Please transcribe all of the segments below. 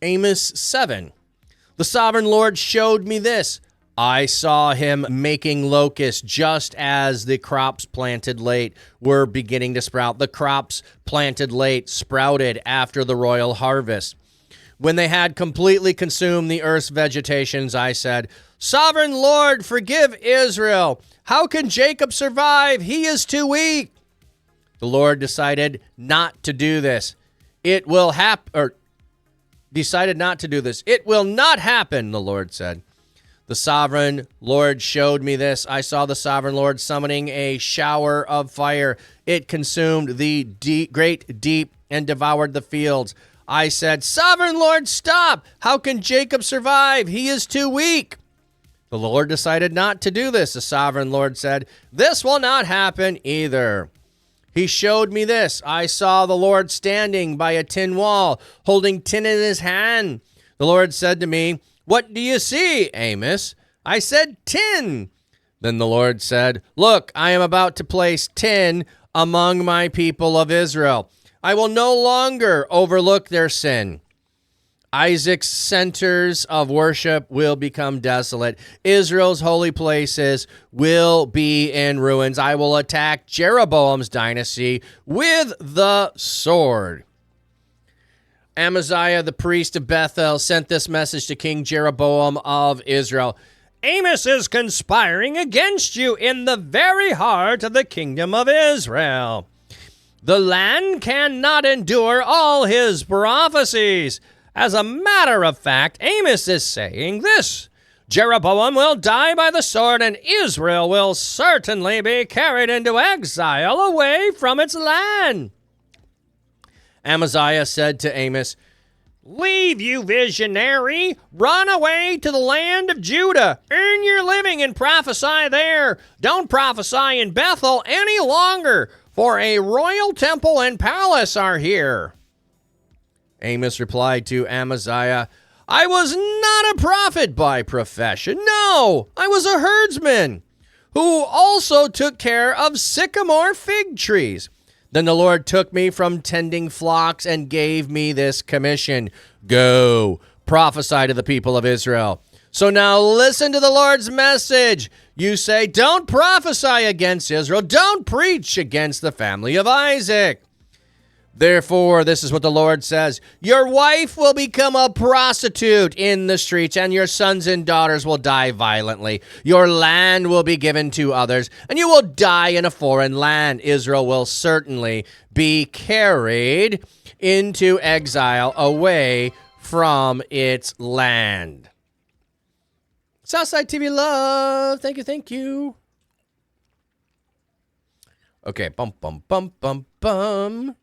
Amos 7. The sovereign Lord showed me this. I saw him making locusts just as the crops planted late were beginning to sprout. The crops planted late sprouted after the royal harvest. When they had completely consumed the earth's vegetations, I said, Sovereign Lord, forgive Israel. How can Jacob survive? He is too weak. The Lord decided not to do this. It will decided not to do this. It will not happen, the Lord said. The sovereign Lord showed me this. I saw the sovereign Lord summoning a shower of fire. It consumed the great deep and devoured the fields. I said, Sovereign Lord, stop! How can Jacob survive? He is too weak. The Lord decided not to do this. The sovereign Lord said, This will not happen either. He showed me this. I saw the Lord standing by a tin wall, holding tin in his hand. The Lord said to me, What do you see, Amos? I said, tin. Then the Lord said, Look, I am about to place tin among my people of Israel. I will no longer overlook their sin. Isaac's centers of worship will become desolate. Israel's holy places will be in ruins. I will attack Jeroboam's dynasty with the sword. Amaziah, the priest of Bethel, sent this message to King Jeroboam of Israel. Amos is conspiring against you in the very heart of the kingdom of Israel. The land cannot endure all his prophecies. As a matter of fact, Amos is saying this. Jeroboam will die by the sword, and Israel will certainly be carried into exile away from its land. Amaziah said to Amos, Leave, you visionary. Run away to the land of Judah. Earn your living and prophesy there. Don't prophesy in Bethel any longer, for a royal temple and palace are here. Amos replied to Amaziah, I was not a prophet by profession. No, I was a herdsman who also took care of sycamore fig trees. Then the Lord took me from tending flocks and gave me this commission. Go, prophesy to the people of Israel. So now listen to the Lord's message. You say, don't prophesy against Israel. Don't preach against the family of Isaac. Therefore, this is what the Lord says. Your wife will become a prostitute in the streets, and your sons and daughters will die violently. Your land will be given to others, and you will die in a foreign land. Israel will certainly be carried into exile away from its land. Southside TV love. Thank you, thank you. Okay, bum, bum, bum, bum, bum.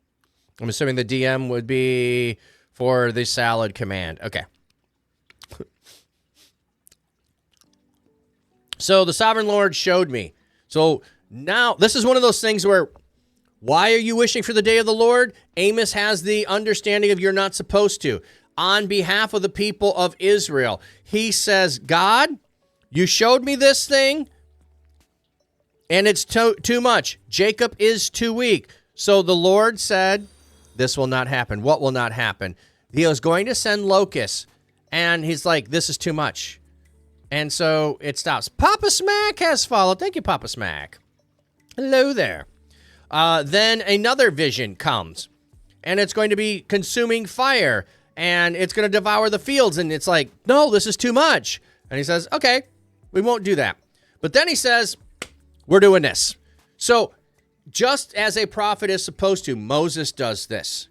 I'm assuming the DM would be for the salad command. Okay. So the sovereign Lord showed me. So now this is one of those things where, why are you wishing for the day of the Lord? Amos has the understanding of you're not supposed to. On behalf of the people of Israel, he says, God, you showed me this thing, and it's too much. Jacob is too weak. So the Lord said, this will not happen. What will not happen? He was going to send locusts, and he's like, this is too much. And so it stops. Papa Smack has followed. Thank you, Papa Smack. Hello there. Then another vision comes, and it's going to be consuming fire, and it's going to devour the fields. And it's like, no, this is too much. And he says, okay, we won't do that. But then he says, we're doing this. So just as a prophet is supposed to, Moses does this.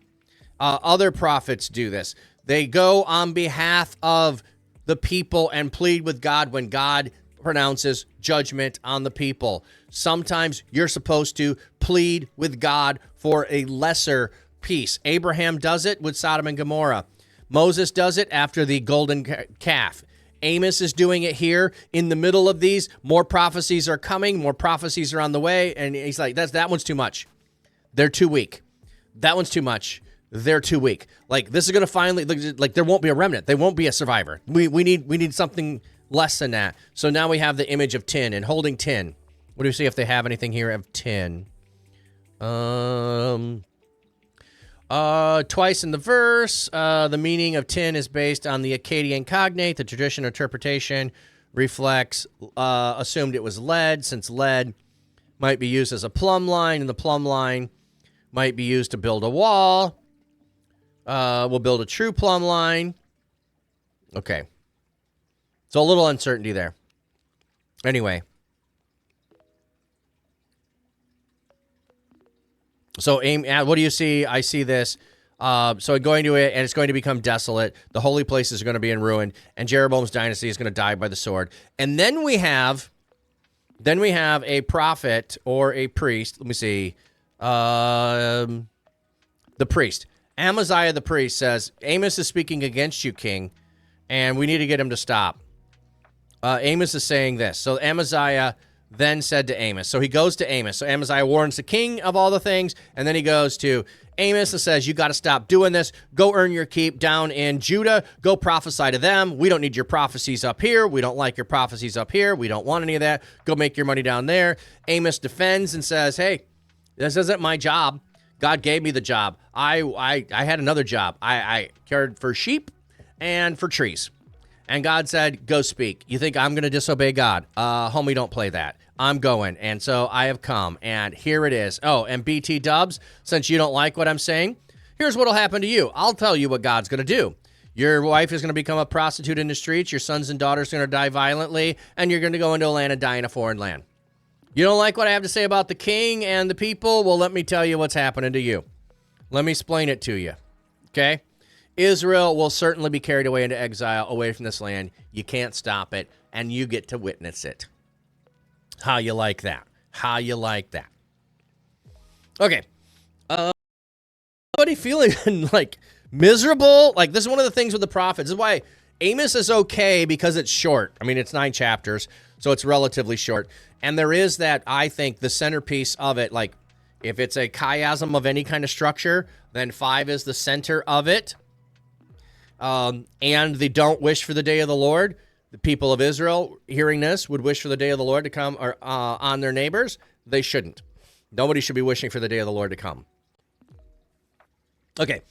Other prophets do this. They go on behalf of the people and plead with God when God pronounces judgment on the people. Sometimes you're supposed to plead with God for a lesser peace. Abraham does it with Sodom and Gomorrah. Moses does it after the golden calf. Amos is doing it here in the middle of these. More prophecies are coming. More prophecies are on the way. And he's like, that one's too much. They're too weak. That one's too much. They're too weak. Like, this is going to finally, like, there won't be a remnant. They won't be a survivor. We need something less than that. So now we have the image of tin and holding tin. What do we see if they have anything here of tin? Twice in the verse, the meaning of tin is based on the Akkadian cognate. The traditional interpretation reflects assumed it was lead, since lead might be used as a plumb line, and the plumb line might be used to build a wall. We'll build a true plumb line. Okay. So a little uncertainty there. Anyway. So, what do you see? I see this. So going to it, and it's going to become desolate. The holy places are going to be in ruin, and Jeroboam's dynasty is going to die by the sword. And then we have a prophet or a priest. Let me see. The priest. Amaziah the priest says, Amos is speaking against you, king, and we need to get him to stop. Amos is saying this. So Amaziah then said to Amos. So he goes to Amos. So Amaziah warns the king of all the things, and then he goes to Amos and says, you got to stop doing this. Go earn your keep down in Judah. Go prophesy to them. We don't need your prophecies up here. We don't like your prophecies up here. We don't want any of that. Go make your money down there. Amos defends and says, hey, this isn't my job. God gave me the job. I had another job. I cared for sheep and for trees. And God said, go speak. You think I'm going to disobey God? Homie, don't play that. I'm going. And so I have come. And here it is. Oh, and BT Dubs, since you don't like what I'm saying, here's what will happen to you. I'll tell you what God's going to do. Your wife is going to become a prostitute in the streets. Your sons and daughters are going to die violently. And you're going to go into a land and die in a foreign land. You don't like what I have to say about the king and the people? Well, let me tell you what's happening to you. Let me explain it to you. Okay? Israel will certainly be carried away into exile, away from this land. You can't stop it, and you get to witness it. How you like that? How you like that? Okay. Anybody feeling like miserable? Like, this is one of the things with the prophets. This is why Amos is okay, because it's short. I mean, it's 9 chapters, so it's relatively short. And there is that, I think, the centerpiece of it, like, if it's a chiasm of any kind of structure, then 5 is the center of it. And they don't wish for the day of the Lord. The people of Israel, hearing this, would wish for the day of the Lord to come on their neighbors. They shouldn't. Nobody should be wishing for the day of the Lord to come. Okay,